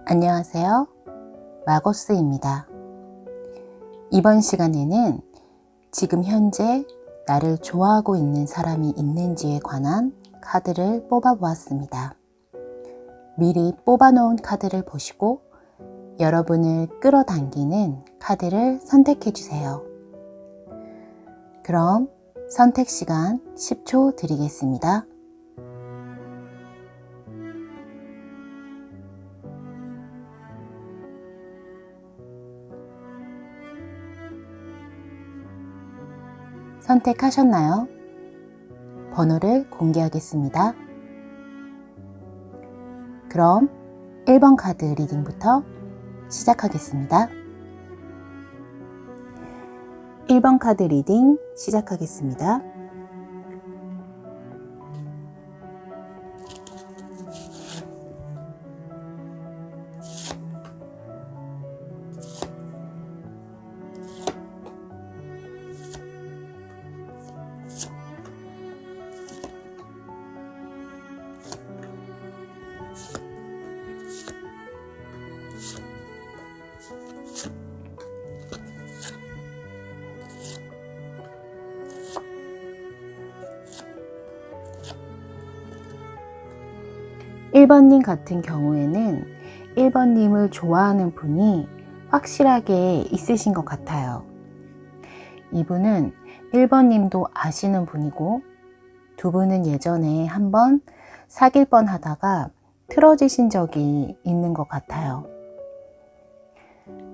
안녕하세요. 마거스입니다. 이번 시간에는 지금 현재 나를 좋아하고 있는 사람이 있는지에 관한 카드를 뽑아 보았습니다. 미리 뽑아 놓은 카드를 보시고 여러분을 끌어당기는 카드를 선택해 주세요. 그럼 선택 시간 10초 드리겠습니다. 선택하셨나요? 번호를 공개하겠습니다. 그럼 1번 카드 리딩부터 시작하겠습니다. 1번 카드 리딩 시작하겠습니다. 일 번님 같은 경우에는 1번님을 좋아하는 분이 확실하게 있으신 것 같아요. 이분은 1번님도 아시는 분이고 두 분은 예전에 한번 사귈 뻔 하다가 틀어지신 적이 있는 것 같아요.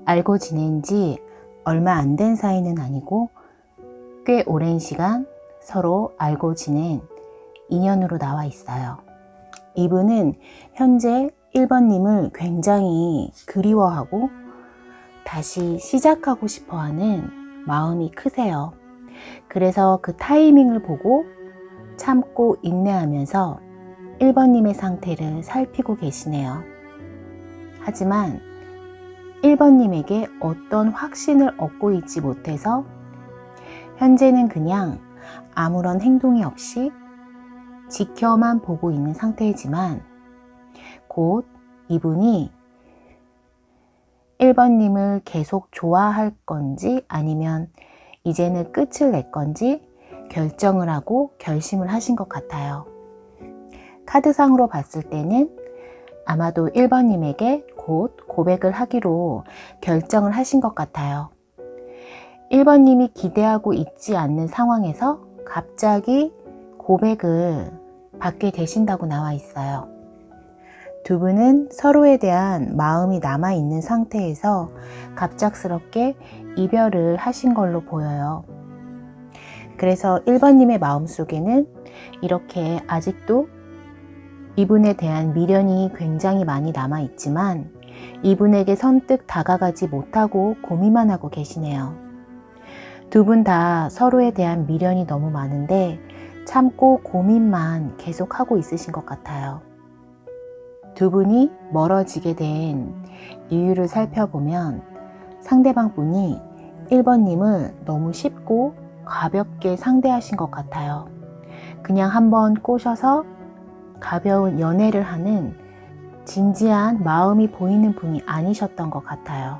알고 지낸 지 얼마 안 된 사이는 아니고 꽤 오랜 시간 서로 알고 지낸 인연으로 나와 있어요. 이분은 현재 1번님을 굉장히 그리워하고 다시 시작하고 싶어하는 마음이 크세요. 그래서 그 타이밍을 보고 참고 인내하면서 1번님의 상태를 살피고 계시네요. 하지만 1번님에게 어떤 확신을 얻고 있지 못해서 현재는 그냥 아무런 행동이 없이 지켜만 보고 있는 상태이지만 곧 이분이 1번님을 계속 좋아할 건지 아니면 이제는 끝을 낼 건지 결정을 하고 결심을 하신 것 같아요. 카드상으로 봤을 때는 아마도 1번님에게 곧 고백을 하기로 결정을 하신 것 같아요. 1번님이 기대하고 있지 않는 상황에서 갑자기 고백을 받게 되신다고 나와 있어요. 두 분은 서로에 대한 마음이 남아있는 상태에서 갑작스럽게 이별을 하신 걸로 보여요. 그래서 1번님의 마음속에는 이렇게 아직도 이분에 대한 미련이 굉장히 많이 남아있지만 이분에게 선뜻 다가가지 못하고 고민만 하고 계시네요. 두 분 다 서로에 대한 미련이 너무 많은데 참고 고민만 계속하고 있으신 것 같아요. 두 분이 멀어지게 된 이유를 살펴보면 상대방 분이 1번님을 너무 쉽고 가볍게 상대하신 것 같아요. 그냥 한번 꼬셔서 가벼운 연애를 하는 진지한 마음이 보이는 분이 아니셨던 것 같아요.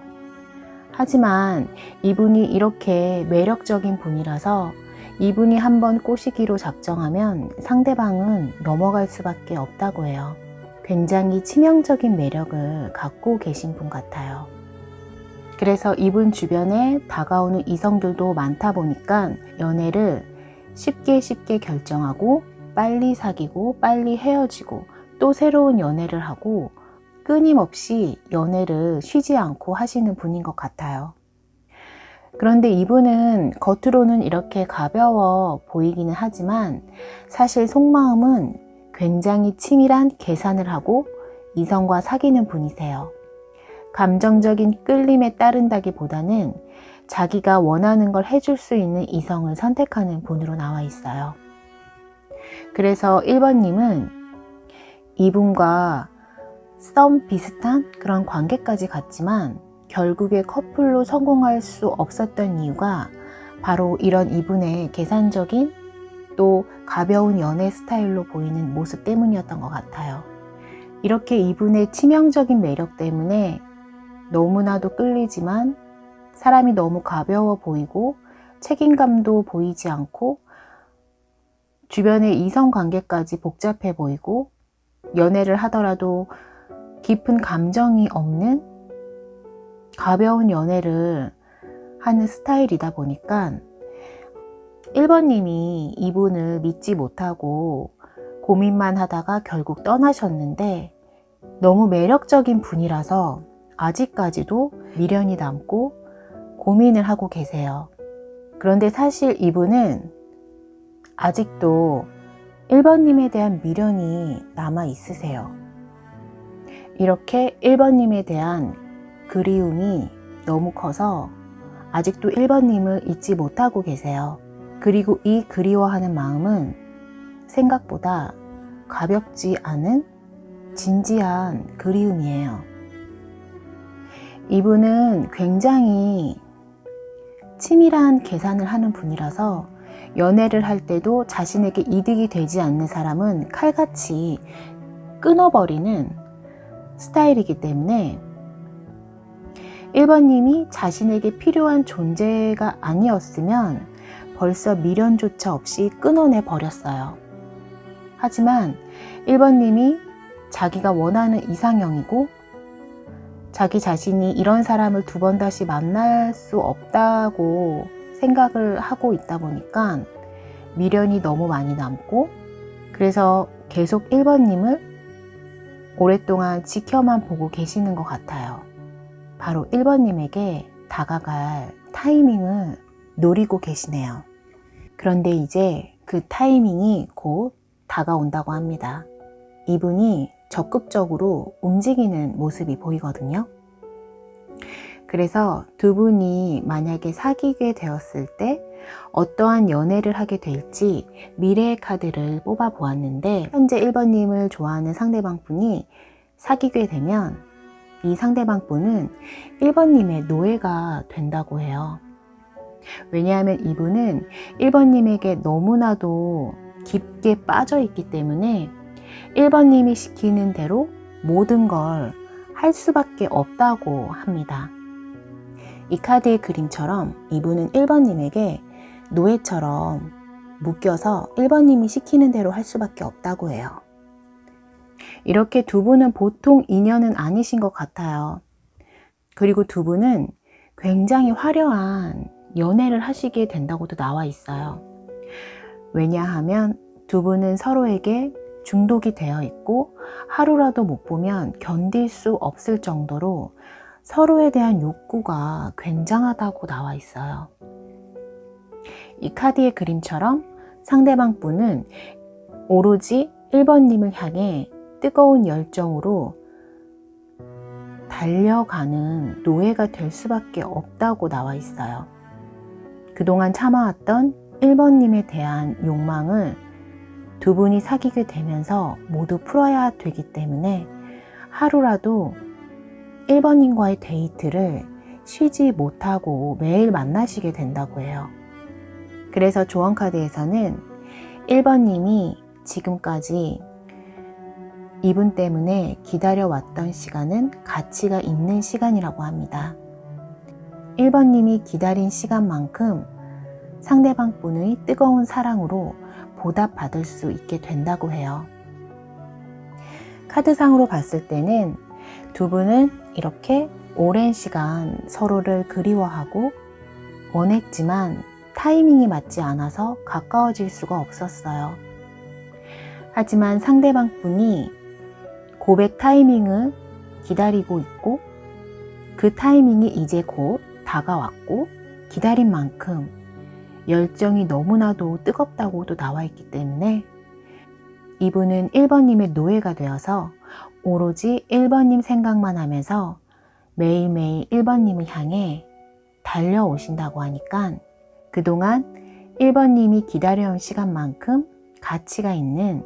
하지만 이분이 이렇게 매력적인 분이라서 이분이 한번 꼬시기로 작정하면 상대방은 넘어갈 수밖에 없다고 해요. 굉장히 치명적인 매력을 갖고 계신 분 같아요. 그래서 이분 주변에 다가오는 이성들도 많다 보니까 연애를 쉽게 결정하고 빨리 사귀고 빨리 헤어지고 또 새로운 연애를 하고 끊임없이 연애를 쉬지 않고 하시는 분인 것 같아요. 그런데 이분은 겉으로는 이렇게 가벼워 보이기는 하지만 사실 속마음은 굉장히 치밀한 계산을 하고 이성과 사귀는 분이세요. 감정적인 끌림에 따른다기보다는 자기가 원하는 걸 해줄 수 있는 이성을 선택하는 분으로 나와 있어요. 그래서 1번님은 이분과 썸 비슷한 그런 관계까지 갔지만 결국에 커플로 성공할 수 없었던 이유가 바로 이런 이분의 계산적인 또 가벼운 연애 스타일로 보이는 모습 때문이었던 것 같아요. 이렇게 이분의 치명적인 매력 때문에 너무나도 끌리지만 사람이 너무 가벼워 보이고 책임감도 보이지 않고 주변의 이성관계까지 복잡해 보이고 연애를 하더라도 깊은 감정이 없는 가벼운 연애를 하는 스타일이다 보니까 1번님이 이분을 믿지 못하고 고민만 하다가 결국 떠나셨는데 너무 매력적인 분이라서 아직까지도 미련이 남고 고민을 하고 계세요. 그런데 사실 이분은 아직도 1번님에 대한 미련이 남아 있으세요. 이렇게 1번님에 대한 그리움이 너무 커서 아직도 1번님을 잊지 못하고 계세요. 그리고 이 그리워하는 마음은 생각보다 가볍지 않은 진지한 그리움이에요. 이분은 굉장히 치밀한 계산을 하는 분이라서 연애를 할 때도 자신에게 이득이 되지 않는 사람은 칼같이 끊어버리는 스타일이기 때문에 1번님이 자신에게 필요한 존재가 아니었으면 벌써 미련조차 없이 끊어내 버렸어요. 하지만 1번님이 자기가 원하는 이상형이고 자기 자신이 이런 사람을 두 번 다시 만날 수 없다고 생각을 하고 있다 보니까 미련이 너무 많이 남고 그래서 계속 1번님을 오랫동안 지켜만 보고 계시는 것 같아요. 바로 1번님에게 다가갈 타이밍을 노리고 계시네요. 그런데 이제 그 타이밍이 곧 다가온다고 합니다. 이분이 적극적으로 움직이는 모습이 보이거든요. 그래서 두 분이 만약에 사귀게 되었을 때 어떠한 연애를 하게 될지 미래의 카드를 뽑아 보았는데 현재 1번님을 좋아하는 상대방 분이 사귀게 되면 이 상대방 분은 1번님의 노예가 된다고 해요. 왜냐하면 이분은 1번님에게 너무나도 깊게 빠져 있기 때문에 1번님이 시키는 대로 모든 걸 할 수밖에 없다고 합니다. 이 카드의 그림처럼 이분은 1번님에게 노예처럼 묶여서 1번님이 시키는 대로 할 수밖에 없다고 해요. 이렇게 두 분은 보통 인연은 아니신 것 같아요. 그리고 두 분은 굉장히 화려한 연애를 하시게 된다고도 나와 있어요. 왜냐하면 두 분은 서로에게 중독이 되어 있고 하루라도 못 보면 견딜 수 없을 정도로 서로에 대한 욕구가 굉장하다고 나와 있어요. 이 카드의 그림처럼 상대방 분은 오로지 1번님을 향해 뜨거운 열정으로 달려가는 노예가 될 수밖에 없다고 나와 있어요. 그동안 참아왔던 1번님에 대한 욕망을 두 분이 사귀게 되면서 모두 풀어야 되기 때문에 하루라도 1번님과의 데이트를 쉬지 못하고 매일 만나시게 된다고 해요. 그래서 조언카드에서는 1번님이 지금까지 이분 때문에 기다려왔던 시간은 가치가 있는 시간이라고 합니다. 1번님이 기다린 시간만큼 상대방 분의 뜨거운 사랑으로 보답받을 수 있게 된다고 해요. 카드상으로 봤을 때는 두 분은 이렇게 오랜 시간 서로를 그리워하고 원했지만 타이밍이 맞지 않아서 가까워질 수가 없었어요. 하지만 상대방 분이 고백 타이밍을 기다리고 있고 그 타이밍이 이제 곧 다가왔고 기다린 만큼 열정이 너무나도 뜨겁다고도 나와 있기 때문에 이분은 1번님의 노예가 되어서 오로지 1번님 생각만 하면서 매일매일 1번님을 향해 달려오신다고 하니까 그동안 1번님이 기다려온 시간만큼 가치가 있는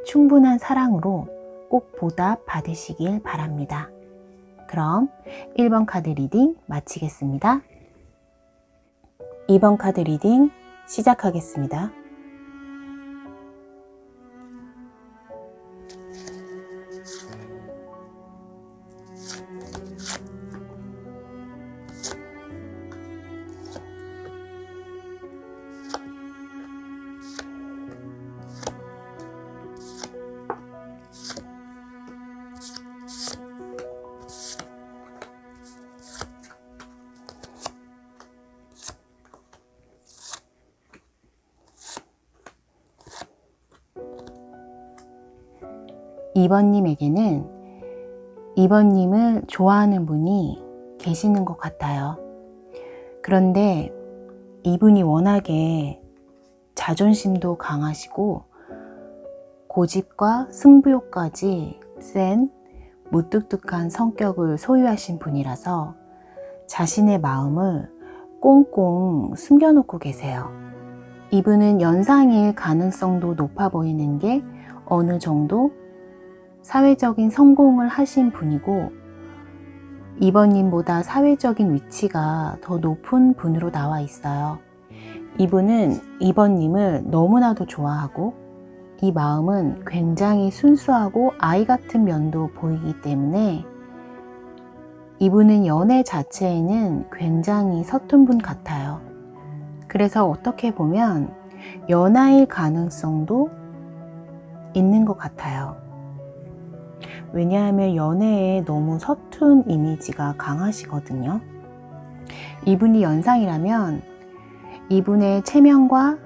충분한 사랑으로 꼭 보답 받으시길 바랍니다. 그럼 1번 카드 리딩 마치겠습니다. 2번 카드 리딩 시작하겠습니다. 2번님에게는 2번님을 좋아하는 분이 계시는 것 같아요. 그런데 이분이 워낙에 자존심도 강하시고 고집과 승부욕까지 센 무뚝뚝한 성격을 소유하신 분이라서 자신의 마음을 꽁꽁 숨겨놓고 계세요. 이분은 연상일 가능성도 높아 보이는 게 어느 정도 사회적인 성공을 하신 분이고 2번님보다 사회적인 위치가 더 높은 분으로 나와 있어요. 이분은 2번님을 너무나도 좋아하고 이 마음은 굉장히 순수하고 아이 같은 면도 보이기 때문에 이분은 연애 자체에는 굉장히 서툰 분 같아요. 그래서 어떻게 보면 연하일 가능성도 있는 것 같아요. 왜냐하면 연애에 너무 서툰 이미지가 강하시거든요. 이분이 연상이라면 이분의 체면과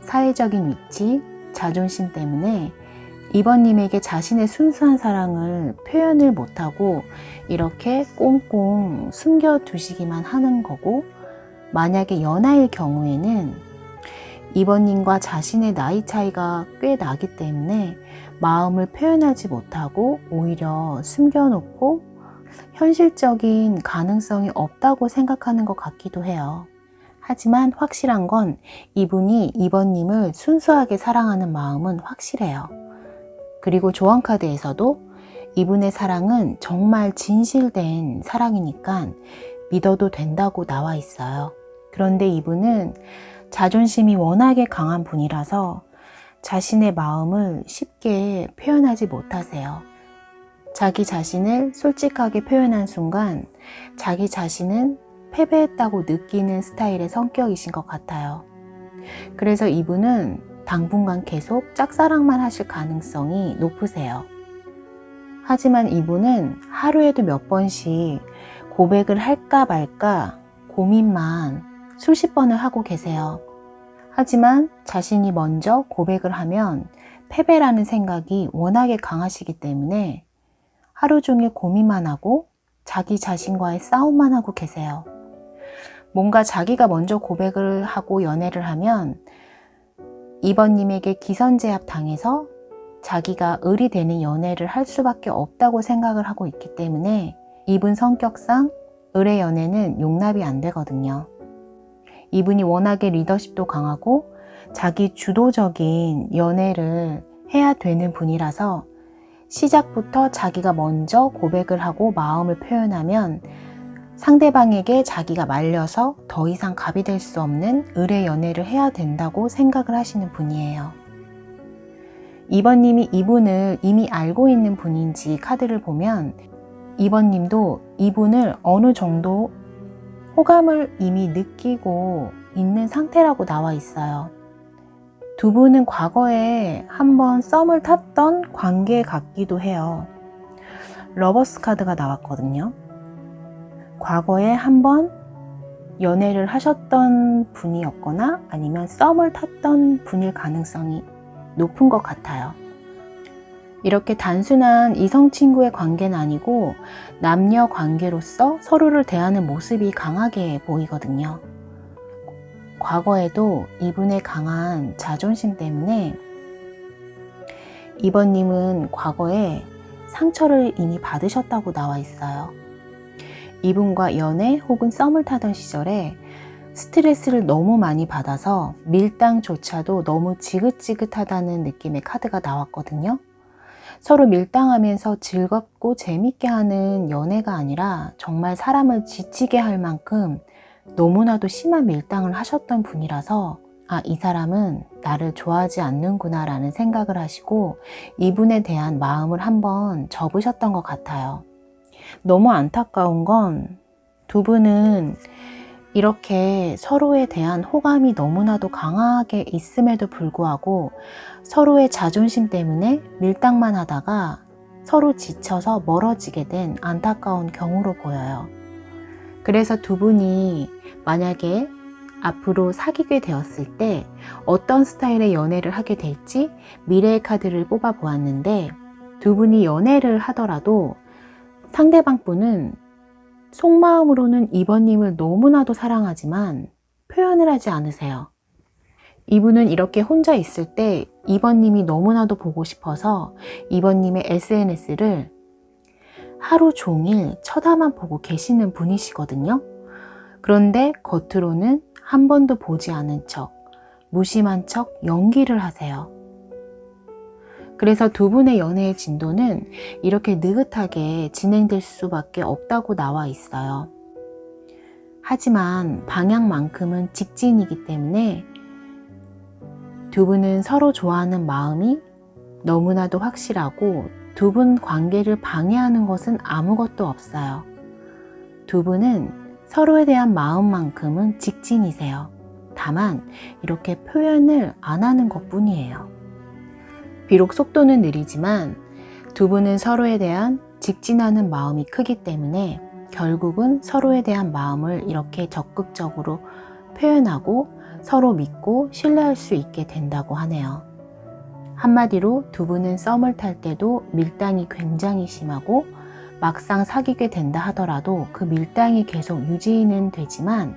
사회적인 위치, 자존심 때문에 2번님에게 자신의 순수한 사랑을 표현을 못하고 이렇게 꽁꽁 숨겨두시기만 하는 거고, 만약에 연하일 경우에는 2번님과 자신의 나이 차이가 꽤 나기 때문에 마음을 표현하지 못하고 오히려 숨겨놓고 현실적인 가능성이 없다고 생각하는 것 같기도 해요. 하지만 확실한 건 이분이 2번님을 순수하게 사랑하는 마음은 확실해요. 그리고 조언카드에서도 이분의 사랑은 정말 진실된 사랑이니까 믿어도 된다고 나와 있어요. 그런데 이분은 자존심이 워낙에 강한 분이라서 자신의 마음을 쉽게 표현하지 못하세요. 자기 자신을 솔직하게 표현한 순간 자기 자신은 패배했다고 느끼는 스타일의 성격이신 것 같아요. 그래서 이분은 당분간 계속 짝사랑만 하실 가능성이 높으세요. 하지만 이분은 하루에도 몇 번씩 고백을 할까 말까 고민만 수십 번을 하고 계세요. 하지만 자신이 먼저 고백을 하면 패배라는 생각이 워낙에 강하시기 때문에 하루 종일 고민만 하고 자기 자신과의 싸움만 하고 계세요. 뭔가 자기가 먼저 고백을 하고 연애를 하면 2번님에게 기선제압 당해서 자기가 을이 되는 연애를 할 수밖에 없다고 생각을 하고 있기 때문에 이분 성격상 을의 연애는 용납이 안 되거든요. 이분이 워낙에 리더십도 강하고 자기 주도적인 연애를 해야 되는 분이라서 시작부터 자기가 먼저 고백을 하고 마음을 표현하면 상대방에게 자기가 말려서 더 이상 갑이 될 수 없는 을의 연애를 해야 된다고 생각을 하시는 분이에요. 2번님이 이분을 이미 알고 있는 분인지 카드를 보면 2번님도 이분을 어느 정도 호감을 이미 느끼고 있는 상태라고 나와 있어요. 두 분은 과거에 한번 썸을 탔던 관계 같기도 해요. 러버스 카드가 나왔거든요. 과거에 한번 연애를 하셨던 분이었거나 아니면 썸을 탔던 분일 가능성이 높은 것 같아요. 이렇게 단순한 이성 친구의 관계는 아니고 남녀 관계로서 서로를 대하는 모습이 강하게 보이거든요. 과거에도 이분의 강한 자존심 때문에 2번님은 과거에 상처를 이미 받으셨다고 나와 있어요. 이분과 연애 혹은 썸을 타던 시절에 스트레스를 너무 많이 받아서 밀당조차도 너무 지긋지긋하다는 느낌의 카드가 나왔거든요. 서로 밀당하면서 즐겁고 재밌게 하는 연애가 아니라 정말 사람을 지치게 할 만큼 너무나도 심한 밀당을 하셨던 분이라서 이 사람은 나를 좋아하지 않는구나 라는 생각을 하시고 이분에 대한 마음을 한번 접으셨던 것 같아요. 너무 안타까운 건 두 분은 이렇게 서로에 대한 호감이 너무나도 강하게 있음에도 불구하고 서로의 자존심 때문에 밀당만 하다가 서로 지쳐서 멀어지게 된 안타까운 경우로 보여요. 그래서 두 분이 만약에 앞으로 사귀게 되었을 때 어떤 스타일의 연애를 하게 될지 미래의 카드를 뽑아 보았는데 두 분이 연애를 하더라도 상대방 분은 속마음으로는 2번님을 너무나도 사랑하지만 표현을 하지 않으세요. 이분은 이렇게 혼자 있을 때 2번님이 너무나도 보고 싶어서 2번님의 SNS를 하루 종일 쳐다만 보고 계시는 분이시거든요. 그런데 겉으로는 한 번도 보지 않은 척, 무심한 척 연기를 하세요. 그래서 두 분의 연애의 진도는 이렇게 느긋하게 진행될 수밖에 없다고 나와 있어요. 하지만 방향만큼은 직진이기 때문에 두 분은 서로 좋아하는 마음이 너무나도 확실하고 두 분 관계를 방해하는 것은 아무것도 없어요. 두 분은 서로에 대한 마음만큼은 직진이세요. 다만 이렇게 표현을 안 하는 것 뿐이에요. 비록 속도는 느리지만 두 분은 서로에 대한 직진하는 마음이 크기 때문에 결국은 서로에 대한 마음을 이렇게 적극적으로 표현하고 서로 믿고 신뢰할 수 있게 된다고 하네요. 한마디로 두 분은 썸을 탈 때도 밀당이 굉장히 심하고 막상 사귀게 된다 하더라도 그 밀당이 계속 유지는 되지만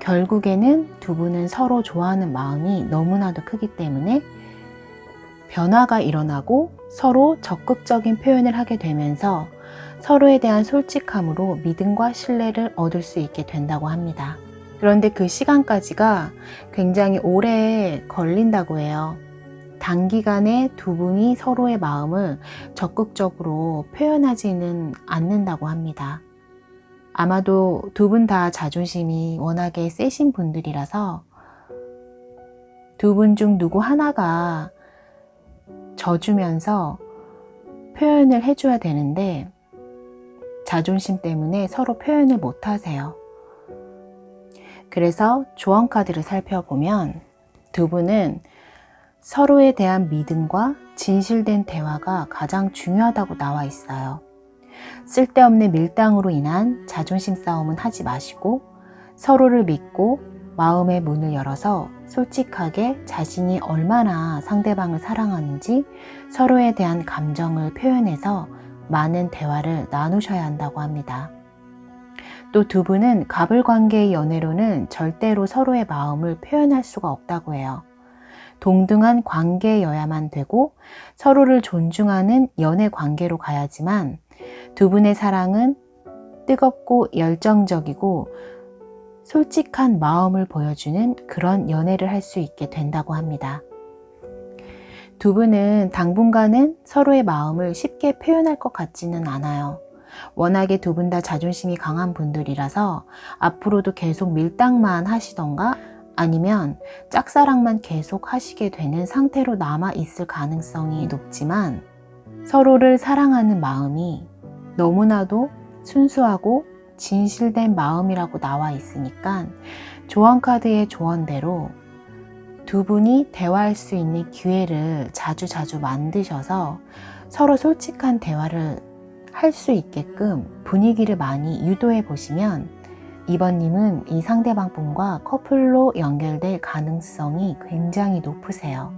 결국에는 두 분은 서로 좋아하는 마음이 너무나도 크기 때문에 변화가 일어나고 서로 적극적인 표현을 하게 되면서 서로에 대한 솔직함으로 믿음과 신뢰를 얻을 수 있게 된다고 합니다. 그런데 그 시간까지가 굉장히 오래 걸린다고 해요. 단기간에 두 분이 서로의 마음을 적극적으로 표현하지는 않는다고 합니다. 아마도 두 분 다 자존심이 워낙에 세신 분들이라서 두 분 중 누구 하나가 져주면서 표현을 해줘야 되는데 자존심 때문에 서로 표현을 못 하세요. 그래서 조언 카드를 살펴보면 두 분은 서로에 대한 믿음과 진실된 대화가 가장 중요하다고 나와 있어요. 쓸데없는 밀당으로 인한 자존심 싸움은 하지 마시고 서로를 믿고 마음의 문을 열어서 솔직하게 자신이 얼마나 상대방을 사랑하는지 서로에 대한 감정을 표현해서 많은 대화를 나누셔야 한다고 합니다. 또 두 분은 가불관계의 연애로는 절대로 서로의 마음을 표현할 수가 없다고 해요. 동등한 관계여야만 되고 서로를 존중하는 연애 관계로 가야지만 두 분의 사랑은 뜨겁고 열정적이고 솔직한 마음을 보여주는 그런 연애를 할 수 있게 된다고 합니다. 두 분은 당분간은 서로의 마음을 쉽게 표현할 것 같지는 않아요. 워낙에 두 분 다 자존심이 강한 분들이라서 앞으로도 계속 밀당만 하시던가 아니면 짝사랑만 계속 하시게 되는 상태로 남아 있을 가능성이 높지만 서로를 사랑하는 마음이 너무나도 순수하고 진실된 마음이라고 나와 있으니까 조언 카드의 조언대로 두 분이 대화할 수 있는 기회를 자주 만드셔서 서로 솔직한 대화를 할 수 있게끔 분위기를 많이 유도해 보시면 2번님은 이 상대방 분과 커플로 연결될 가능성이 굉장히 높으세요.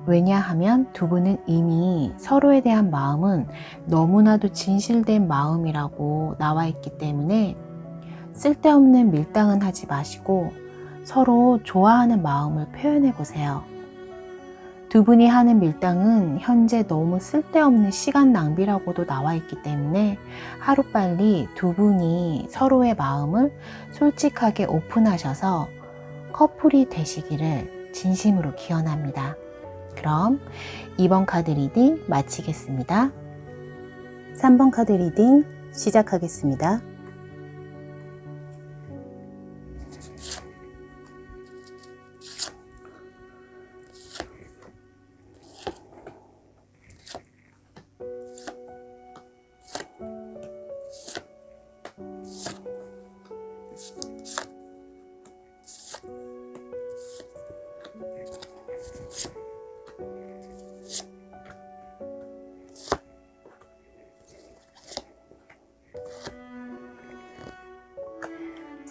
왜냐하면 두 분은 이미 서로에 대한 마음은 너무나도 진실된 마음이라고 나와 있기 때문에 쓸데없는 밀당은 하지 마시고 서로 좋아하는 마음을 표현해 보세요. 두 분이 하는 밀당은 현재 너무 쓸데없는 시간 낭비라고도 나와 있기 때문에 하루빨리 두 분이 서로의 마음을 솔직하게 오픈하셔서 커플이 되시기를 진심으로 기원합니다. 그럼 2번 카드 리딩 마치겠습니다. 3번 카드 리딩 시작하겠습니다.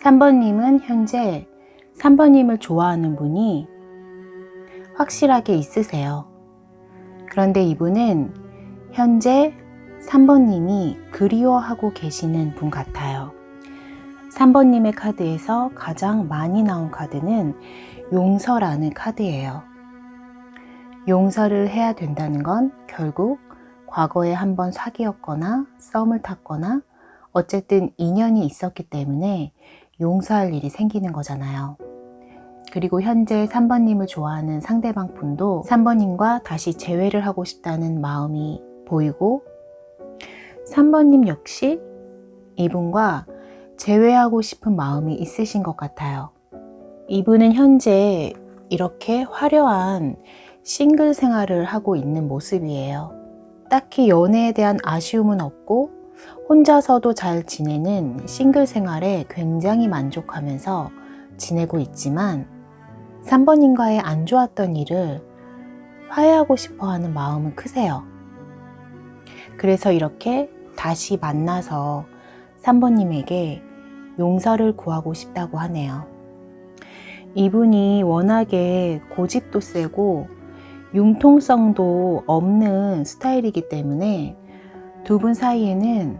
(3번님은) 현재 3번님을 좋아하는 분이 확실하게 있으세요. 그런데 이분은 현재 3번님이 그리워하고 계시는 분 같아요. 3번님의 카드에서 가장 많이 나온 카드는 용서라는 카드예요. 용서를 해야 된다는 건 결국 과거에 한번 사귀었거나 썸을 탔거나 어쨌든 인연이 있었기 때문에 용서할 일이 생기는 거잖아요. 그리고 현재 3번님을 좋아하는 상대방 분도 3번님과 다시 재회를 하고 싶다는 마음이 보이고 3번님 역시 이분과 재회하고 싶은 마음이 있으신 것 같아요. 이분은 현재 이렇게 화려한 싱글 생활을 하고 있는 모습이에요. 딱히 연애에 대한 아쉬움은 없고 혼자서도 잘 지내는 싱글 생활에 굉장히 만족하면서 지내고 있지만 3번님과의 안 좋았던 일을 화해하고 싶어 하는 마음은 크세요. 그래서 이렇게 다시 만나서 3번님에게 용서를 구하고 싶다고 하네요. 이분이 워낙에 고집도 세고 융통성도 없는 스타일이기 때문에 두 분 사이에는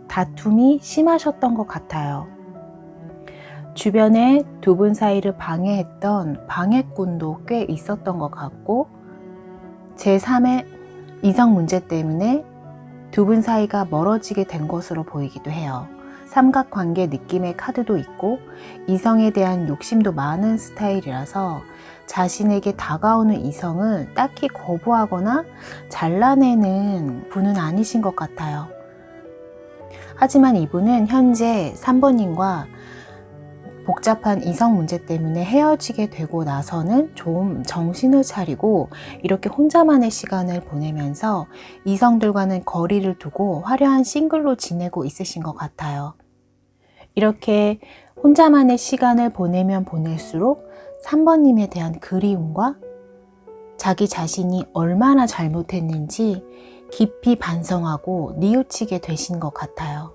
다툼이 심하셨던 것 같아요. 주변에 두 분 사이를 방해했던 방해꾼도 꽤 있었던 것 같고 제3의 이성 문제 때문에 두 분 사이가 멀어지게 된 것으로 보이기도 해요. 삼각관계 느낌의 카드도 있고 이성에 대한 욕심도 많은 스타일이라서 자신에게 다가오는 이성을 딱히 거부하거나 잘라내는 분은 아니신 것 같아요. 하지만 이분은 현재 3번님과 복잡한 이성 문제 때문에 헤어지게 되고 나서는 좀 정신을 차리고 이렇게 혼자만의 시간을 보내면서 이성들과는 거리를 두고 화려한 싱글로 지내고 있으신 것 같아요. 이렇게 혼자만의 시간을 보내면 보낼수록 3번님에 대한 그리움과 자기 자신이 얼마나 잘못했는지 깊이 반성하고 뉘우치게 되신 것 같아요.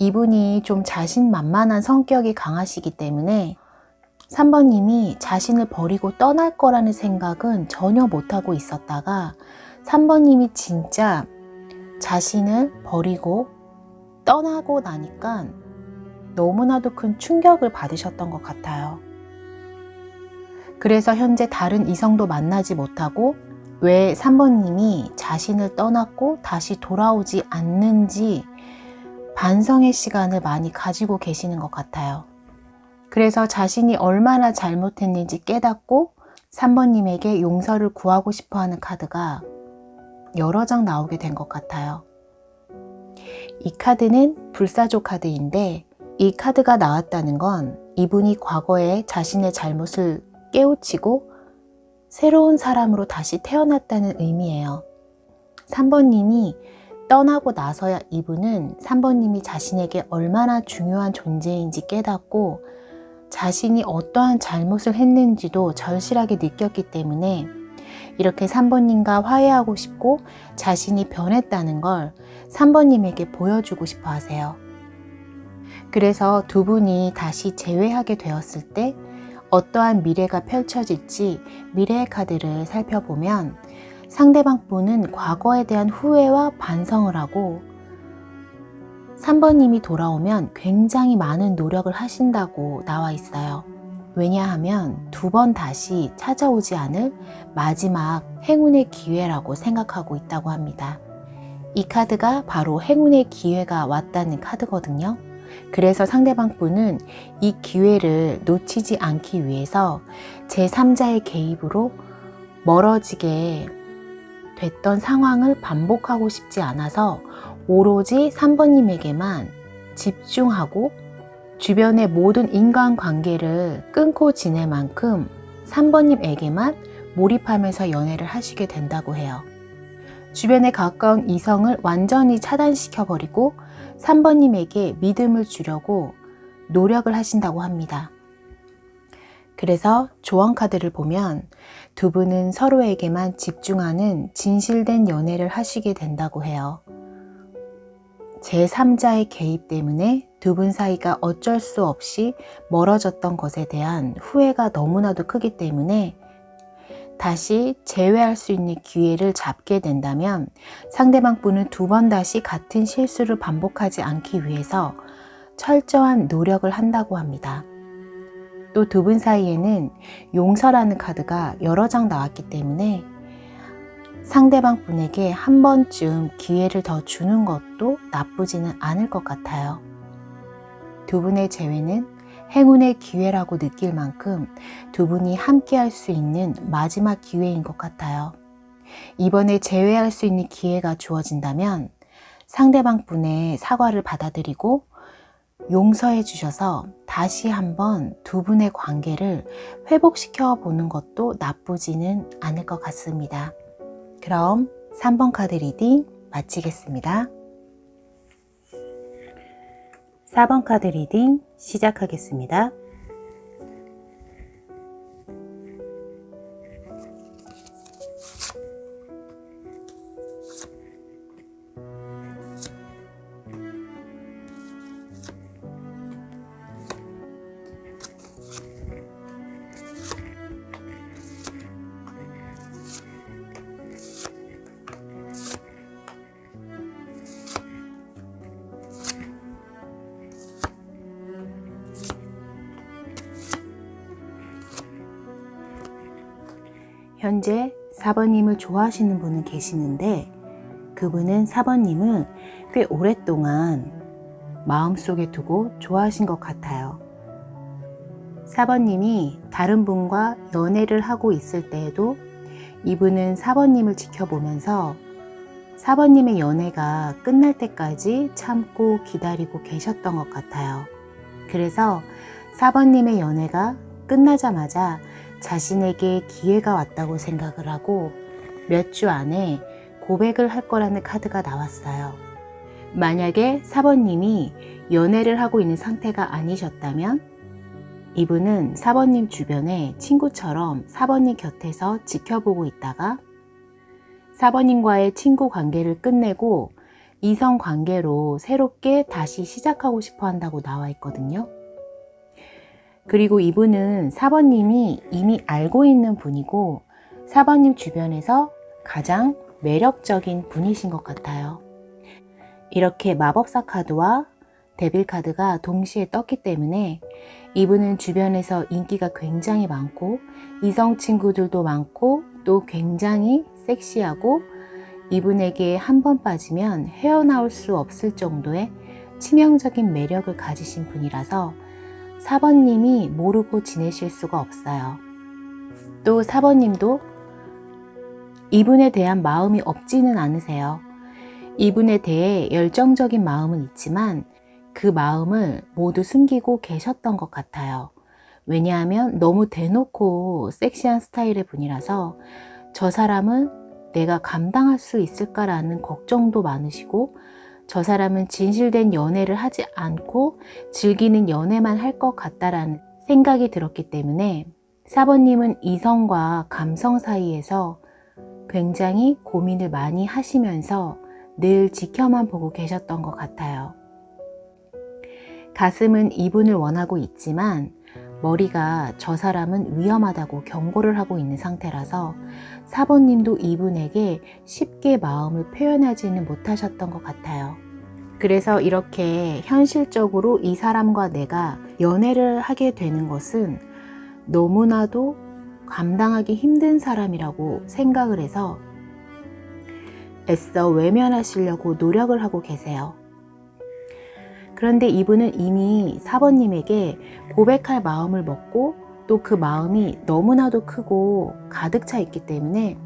이분이 좀 자신만만한 성격이 강하시기 때문에 3번님이 자신을 버리고 떠날 거라는 생각은 전혀 못하고 있었다가 3번님이 진짜 자신을 버리고 떠나고 나니까 너무나도 큰 충격을 받으셨던 것 같아요. 그래서 현재 다른 이성도 만나지 못하고 왜 3번님이 자신을 떠났고 다시 돌아오지 않는지 반성의 시간을 많이 가지고 계시는 것 같아요. 그래서 자신이 얼마나 잘못했는지 깨닫고 3번님에게 용서를 구하고 싶어하는 카드가 여러 장 나오게 된 것 같아요. 이 카드는 불사조 카드인데 이 카드가 나왔다는 건 이분이 과거에 자신의 잘못을 깨우치고 새로운 사람으로 다시 태어났다는 의미예요. 3번님이 떠나고 나서야 이분은 3번님이 자신에게 얼마나 중요한 존재인지 깨닫고 자신이 어떠한 잘못을 했는지도 절실하게 느꼈기 때문에 이렇게 3번님과 화해하고 싶고 자신이 변했다는 걸 3번님에게 보여주고 싶어 하세요. 그래서 두 분이 다시 재회하게 되었을 때 어떠한 미래가 펼쳐질지 미래의 카드를 살펴보면 상대방 분은 과거에 대한 후회와 반성을 하고 3번님이 돌아오면 굉장히 많은 노력을 하신다고 나와 있어요. 왜냐하면 두 번 다시 찾아오지 않을 마지막 행운의 기회라고 생각하고 있다고 합니다. 이 카드가 바로 행운의 기회가 왔다는 카드거든요. 그래서 상대방 분은 이 기회를 놓치지 않기 위해서 제3자의 개입으로 멀어지게 됐던 상황을 반복하고 싶지 않아서 오로지 3번님에게만 집중하고 주변의 모든 인간관계를 끊고 지낼 만큼 3번님에게만 몰입하면서 연애를 하시게 된다고 해요. 주변에 가까운 이성을 완전히 차단시켜버리고 3번님에게 믿음을 주려고 노력을 하신다고 합니다. 그래서 조언 카드를 보면 두 분은 서로에게만 집중하는 진실된 연애를 하시게 된다고 해요. 제3자의 개입 때문에 두 분 사이가 어쩔 수 없이 멀어졌던 것에 대한 후회가 너무나도 크기 때문에 다시 재회할 수 있는 기회를 잡게 된다면 상대방 분은 두 번 다시 같은 실수를 반복하지 않기 위해서 철저한 노력을 한다고 합니다. 또 두 분 사이에는 용서라는 카드가 여러 장 나왔기 때문에 상대방 분에게 한 번쯤 기회를 더 주는 것도 나쁘지는 않을 것 같아요. 두 분의 재회는 행운의 기회라고 느낄 만큼 두 분이 함께 할 수 있는 마지막 기회인 것 같아요. 이번에 재회할 수 있는 기회가 주어진다면 상대방 분의 사과를 받아들이고 용서해 주셔서 다시 한번 두 분의 관계를 회복시켜 보는 것도 나쁘지는 않을 것 같습니다. 그럼 3번 카드 리딩 마치겠습니다. 4번 카드 리딩 시작하겠습니다. 현재 4번님을 좋아하시는 분은 계시는데 그분은 4번님을 꽤 오랫동안 마음속에 두고 좋아하신 것 같아요. 4번님이 다른 분과 연애를 하고 있을 때에도 이분은 4번님을 지켜보면서 4번님의 연애가 끝날 때까지 참고 기다리고 계셨던 것 같아요. 그래서 4번님의 연애가 끝나자마자 자신에게 기회가 왔다고 생각을 하고 몇 주 안에 고백을 할 거라는 카드가 나왔어요. 만약에 4번님이 연애를 하고 있는 상태가 아니셨다면 이분은 4번님 주변에 친구처럼 4번님 곁에서 지켜보고 있다가 4번님과의 친구 관계를 끝내고 이성 관계로 새롭게 다시 시작하고 싶어 한다고 나와 있거든요. 그리고 이분은 4번님이 이미 알고 있는 분이고 4번님 주변에서 가장 매력적인 분이신 것 같아요. 이렇게 마법사 카드와 데빌 카드가 동시에 떴기 때문에 이분은 주변에서 인기가 굉장히 많고 이성 친구들도 많고 또 굉장히 섹시하고 이분에게 한 번 빠지면 헤어나올 수 없을 정도의 치명적인 매력을 가지신 분이라서 4번님이 모르고 지내실 수가 없어요. 또 4번님도 이분에 대한 마음이 없지는 않으세요. 이분에 대해 열정적인 마음은 있지만 그 마음을 모두 숨기고 계셨던 것 같아요. 왜냐하면 너무 대놓고 섹시한 스타일의 분이라서 저 사람은 내가 감당할 수 있을까라는 걱정도 많으시고 저 사람은 진실된 연애를 하지 않고 즐기는 연애만 할 것 같다라는 생각이 들었기 때문에 4번님은 이성과 감성 사이에서 굉장히 고민을 많이 하시면서 늘 지켜만 보고 계셨던 것 같아요. 가슴은 이분을 원하고 있지만 머리가 저 사람은 위험하다고 경고를 하고 있는 상태라서 4번님도 이분에게 쉽게 마음을 표현하지는 못하셨던 것 같아요. 그래서 이렇게 현실적으로 이 사람과 내가 연애를 하게 되는 것은 너무나도 감당하기 힘든 사람이라고 생각을 해서 애써 외면하시려고 노력을 하고 계세요. 그런데 이분은 이미 4번님에게 고백할 마음을 먹고 또 그 마음이 너무나도 크고 가득 차 있기 때문에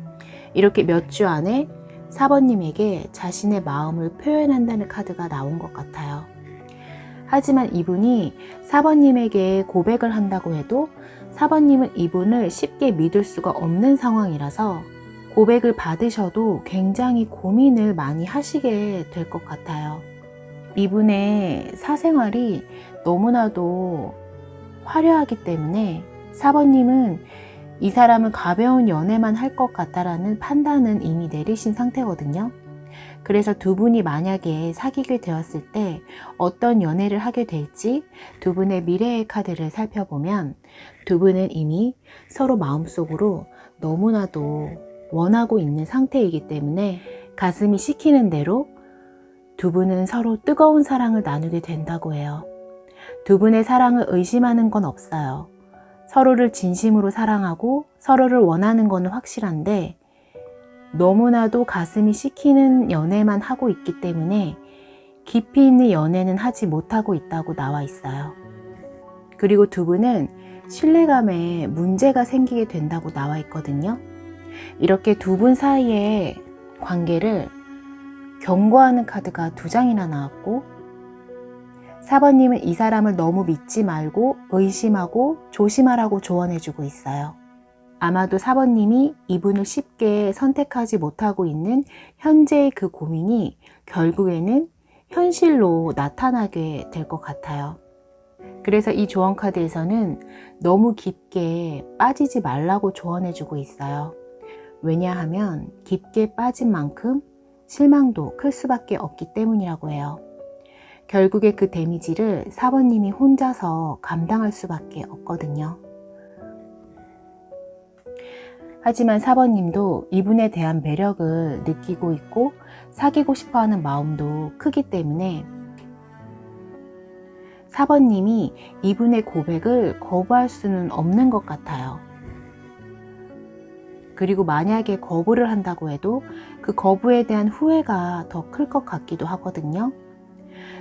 이렇게 몇 주 안에 4번님에게 자신의 마음을 표현한다는 카드가 나온 것 같아요. 하지만 이분이 4번님에게 고백을 한다고 해도 4번님은 이분을 쉽게 믿을 수가 없는 상황이라서 고백을 받으셔도 굉장히 고민을 많이 하시게 될 것 같아요. 이분의 사생활이 너무나도 화려하기 때문에 4번님은 이 사람은 가벼운 연애만 할 것 같다라는 판단은 이미 내리신 상태거든요. 그래서 두 분이 만약에 사귀게 되었을 때 어떤 연애를 하게 될지 두 분의 미래의 카드를 살펴보면 두 분은 이미 서로 마음속으로 너무나도 원하고 있는 상태이기 때문에 가슴이 시키는 대로 두 분은 서로 뜨거운 사랑을 나누게 된다고 해요. 두 분의 사랑을 의심하는 건 없어요. 서로를 진심으로 사랑하고 서로를 원하는 건 확실한데 너무나도 가슴이 시키는 연애만 하고 있기 때문에 깊이 있는 연애는 하지 못하고 있다고 나와 있어요. 그리고 두 분은 신뢰감에 문제가 생기게 된다고 나와 있거든요. 이렇게 두 분 사이의 관계를 경고하는 카드가 2장이나 나왔고 4번님은 이 사람을 너무 믿지 말고 의심하고 조심하라고 조언해주고 있어요. 아마도 4번님이 이분을 쉽게 선택하지 못하고 있는 현재의 그 고민이 결국에는 현실로 나타나게 될 것 같아요. 그래서 이 조언 카드에서는 너무 깊게 빠지지 말라고 조언해주고 있어요. 왜냐하면 깊게 빠진 만큼 실망도 클 수밖에 없기 때문이라고 해요. 결국에 그 데미지를 4번님이 혼자서 감당할 수밖에 없거든요. 하지만 4번님도 이분에 대한 매력을 느끼고 있고 사귀고 싶어하는 마음도 크기 때문에 4번님이 이분의 고백을 거부할 수는 없는 것 같아요. 그리고 만약에 거부를 한다고 해도 그 거부에 대한 후회가 더 클 것 같기도 하거든요.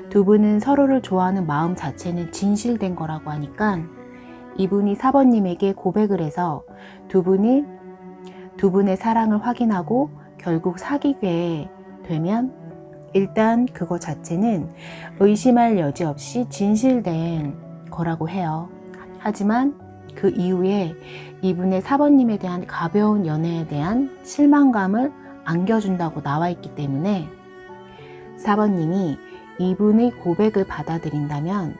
두 분은 서로를 좋아하는 마음 자체는 진실된 거라고 하니까 이분이 4번님에게 고백을 해서 두 분의 사랑을 확인하고 결국 사귀게 되면 일단 그거 자체는 의심할 여지 없이 진실된 거라고 해요. 하지만 그 이후에 이분의 4번님에 대한 가벼운 연애에 대한 실망감을 안겨준다고 나와 있기 때문에 4번님이 이분의 고백을 받아들인다면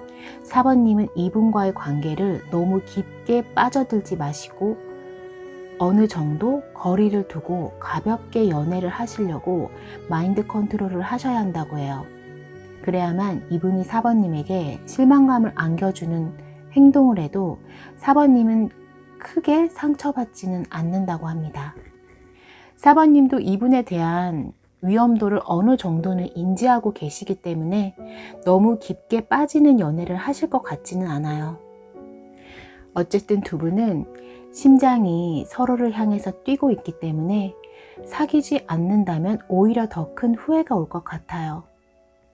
4번님은 이분과의 관계를 너무 깊게 빠져들지 마시고 어느 정도 거리를 두고 가볍게 연애를 하시려고 마인드 컨트롤을 하셔야 한다고 해요. 그래야만 이분이 4번님에게 실망감을 안겨주는 행동을 해도 4번님은 크게 상처받지는 않는다고 합니다. 4번님도 이분에 대한 위험도를 어느 정도는 인지하고 계시기 때문에 너무 깊게 빠지는 연애를 하실 것 같지는 않아요. 어쨌든 두 분은 심장이 서로를 향해서 뛰고 있기 때문에 사귀지 않는다면 오히려 더 큰 후회가 올 것 같아요.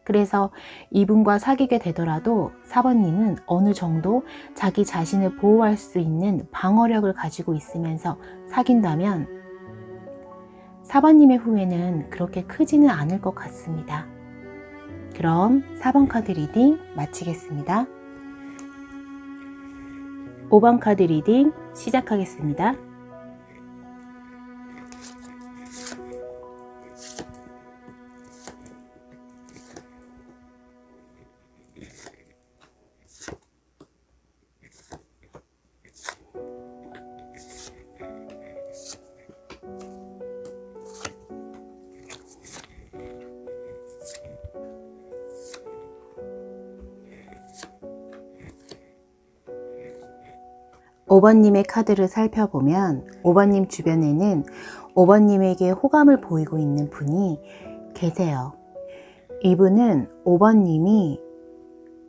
그래서 이분과 사귀게 되더라도 4번님은 어느 정도 자기 자신을 보호할 수 있는 방어력을 가지고 있으면서 사귄다면 4번님의 후회는 그렇게 크지는 않을 것 같습니다. 그럼 4번 카드 리딩 마치겠습니다. 5번 카드 리딩 시작하겠습니다. (5번님의) 카드를 살펴보면 5번님 주변에는 5번님에게 호감을 보이고 있는 분이 계세요. 이분은 5번님이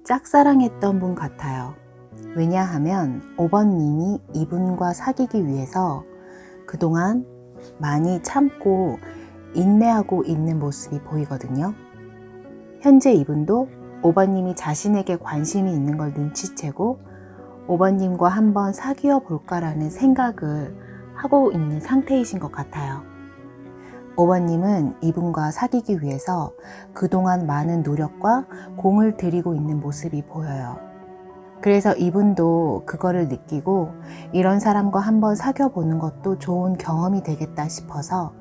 짝사랑했던 분 같아요. 왜냐하면 5번님이 이분과 사귀기 위해서 그동안 많이 참고 인내하고 있는 모습이 보이거든요. 현재 이분도 5번님이 자신에게 관심이 있는 걸 눈치채고 5번님과 한번 사귀어 볼까라는 생각을 하고 있는 상태이신 것 같아요. 5번님은 이분과 사귀기 위해서 그동안 많은 노력과 공을 들이고 있는 모습이 보여요. 그래서 이분도 그거를 느끼고 이런 사람과 한번 사귀어 보는 것도 좋은 경험이 되겠다 싶어서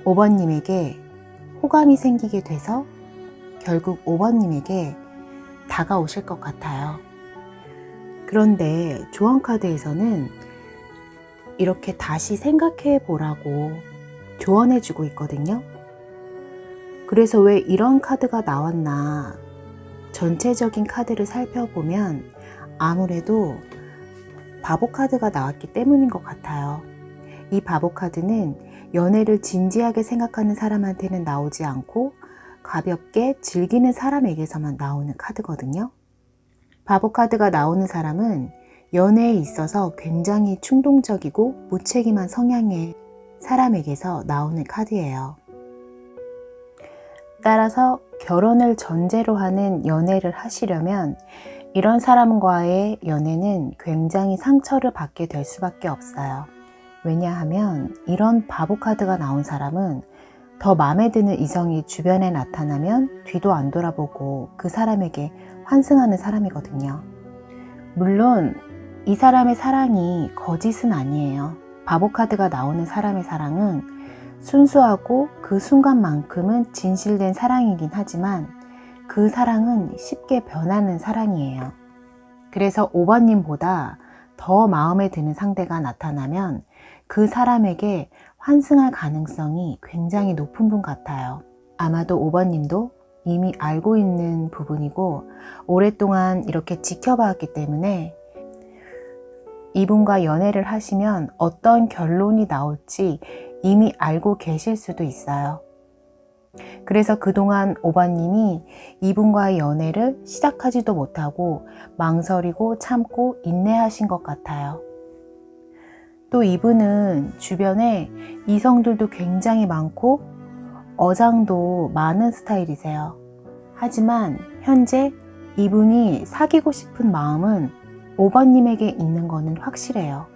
5번님에게 호감이 생기게 돼서 결국 5번님에게 다가오실 것 같아요. 그런데 조언카드에서는 이렇게 다시 생각해 보라고 조언해 주고 있거든요. 그래서 왜 이런 카드가 나왔나 전체적인 카드를 살펴보면 아무래도 바보 카드가 나왔기 때문인 것 같아요. 이 바보 카드는 연애를 진지하게 생각하는 사람한테는 나오지 않고 가볍게 즐기는 사람에게서만 나오는 카드거든요. 바보 카드가 나오는 사람은 연애에 있어서 굉장히 충동적이고 무책임한 성향의 사람에게서 나오는 카드예요. 따라서 결혼을 전제로 하는 연애를 하시려면 이런 사람과의 연애는 굉장히 상처를 받게 될 수밖에 없어요. 왜냐하면 이런 바보 카드가 나온 사람은 더 마음에 드는 이성이 주변에 나타나면 뒤도 안 돌아보고 그 사람에게 환승하는 사람이거든요. 물론 이 사람의 사랑이 거짓은 아니에요. 바보 카드가 나오는 사람의 사랑은 순수하고 그 순간만큼은 진실된 사랑이긴 하지만 그 사랑은 쉽게 변하는 사랑이에요. 그래서 5번님보다 더 마음에 드는 상대가 나타나면 그 사람에게 환승할 가능성이 굉장히 높은 분 같아요. 아마도 5번님도 이미 알고 있는 부분이고 오랫동안 이렇게 지켜봤기 때문에 이분과 연애를 하시면 어떤 결론이 나올지 이미 알고 계실 수도 있어요. 그래서 그동안 5번님이 이분과의 연애를 시작하지도 못하고 망설이고 참고 인내하신 것 같아요. 또 이분은 주변에 이성들도 굉장히 많고 어장도 많은 스타일이세요. 하지만 현재 이분이 사귀고 싶은 마음은 5번님에게 있는 거는 확실해요.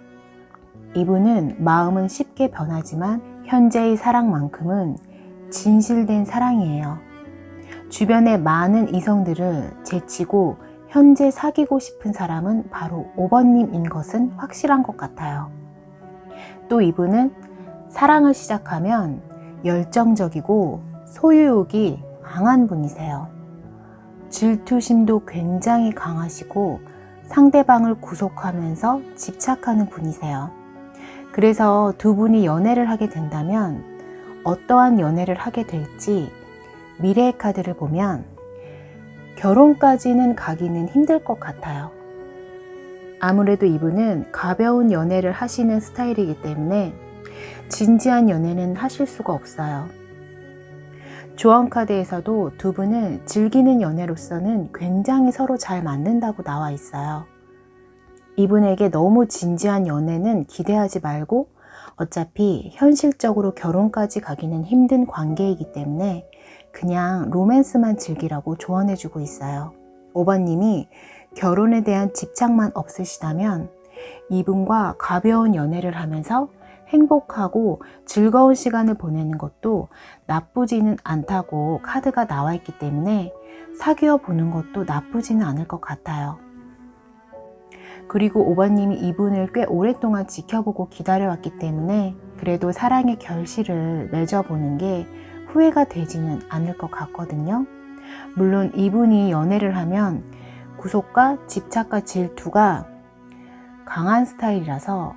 이분은 마음은 쉽게 변하지만 현재의 사랑만큼은 진실된 사랑이에요. 주변에 많은 이성들을 제치고 현재 사귀고 싶은 사람은 바로 5번님인 것은 확실한 것 같아요. 또 이분은 사랑을 시작하면 열정적이고 소유욕이 강한 분이세요. 질투심도 굉장히 강하시고 상대방을 구속하면서 집착하는 분이세요. 그래서 두 분이 연애를 하게 된다면 어떠한 연애를 하게 될지 미래의 카드를 보면 결혼까지는 가기는 힘들 것 같아요. 아무래도 이분은 가벼운 연애를 하시는 스타일이기 때문에 진지한 연애는 하실 수가 없어요. 조언 카드에서도 두 분은 즐기는 연애로서는 굉장히 서로 잘 맞는다고 나와 있어요. 이분에게 너무 진지한 연애는 기대하지 말고 어차피 현실적으로 결혼까지 가기는 힘든 관계이기 때문에 그냥 로맨스만 즐기라고 조언해주고 있어요. 5번님이 결혼에 대한 집착만 없으시다면 이분과 가벼운 연애를 하면서 행복하고 즐거운 시간을 보내는 것도 나쁘지는 않다고 카드가 나와 있기 때문에 사귀어 보는 것도 나쁘지는 않을 것 같아요. 그리고 5번님이 이분을 꽤 오랫동안 지켜보고 기다려왔기 때문에 그래도 사랑의 결실을 맺어보는 게 후회가 되지는 않을 것 같거든요. 물론 이분이 연애를 하면 구속과 집착과 질투가 강한 스타일이라서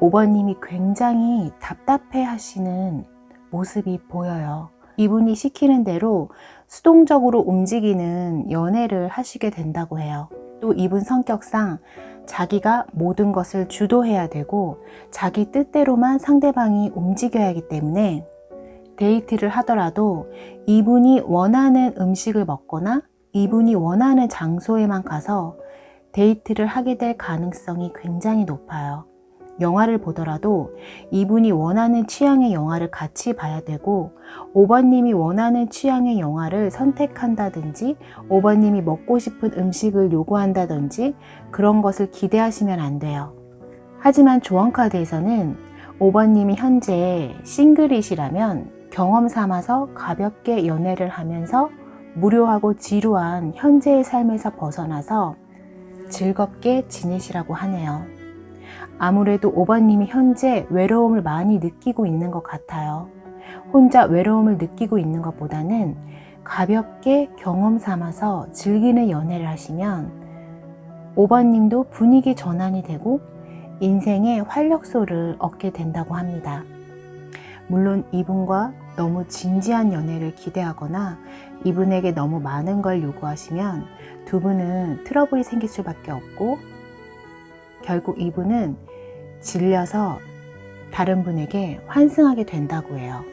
5번님이 굉장히 답답해 하시는 모습이 보여요. 이분이 시키는 대로 수동적으로 움직이는 연애를 하시게 된다고 해요. 또 이분 성격상 자기가 모든 것을 주도해야 되고 자기 뜻대로만 상대방이 움직여야 하기 때문에 데이트를 하더라도 이분이 원하는 음식을 먹거나 이분이 원하는 장소에만 가서 데이트를 하게 될 가능성이 굉장히 높아요. 영화를 보더라도 이분이 원하는 취향의 영화를 같이 봐야 되고 5번님이 원하는 취향의 영화를 선택한다든지 5번님이 먹고 싶은 음식을 요구한다든지 그런 것을 기대하시면 안 돼요. 하지만 조언카드에서는 5번님이 현재 싱글이시라면 경험 삼아서 가볍게 연애를 하면서 무료하고 지루한 현재의 삶에서 벗어나서 즐겁게 지내시라고 하네요. 아무래도 5번님이 현재 외로움을 많이 느끼고 있는 것 같아요. 혼자 외로움을 느끼고 있는 것보다는 가볍게 경험 삼아서 즐기는 연애를 하시면 5번님도 분위기 전환이 되고 인생의 활력소를 얻게 된다고 합니다. 물론 이분과 너무 진지한 연애를 기대하거나 이분에게 너무 많은 걸 요구하시면 두 분은 트러블이 생길 수밖에 없고 결국 이분은 질려서 다른 분에게 환승하게 된다고 해요.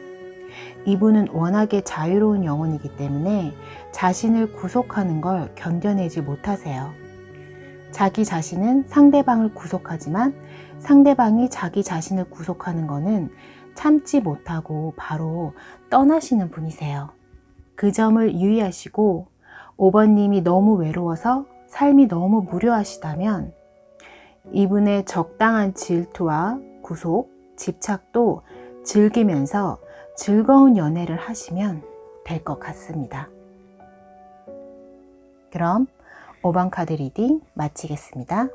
이분은 워낙에 자유로운 영혼이기 때문에 자신을 구속하는 걸 견뎌내지 못하세요. 자기 자신은 상대방을 구속하지만 상대방이 자기 자신을 구속하는 거는 참지 못하고 바로 떠나시는 분이세요. 그 점을 유의하시고 5번님이 너무 외로워서 삶이 너무 무료하시다면 이분의 적당한 질투와 구속, 집착도 즐기면서 즐거운 연애를 하시면 될 것 같습니다. 그럼 5번 카드 리딩 마치겠습니다.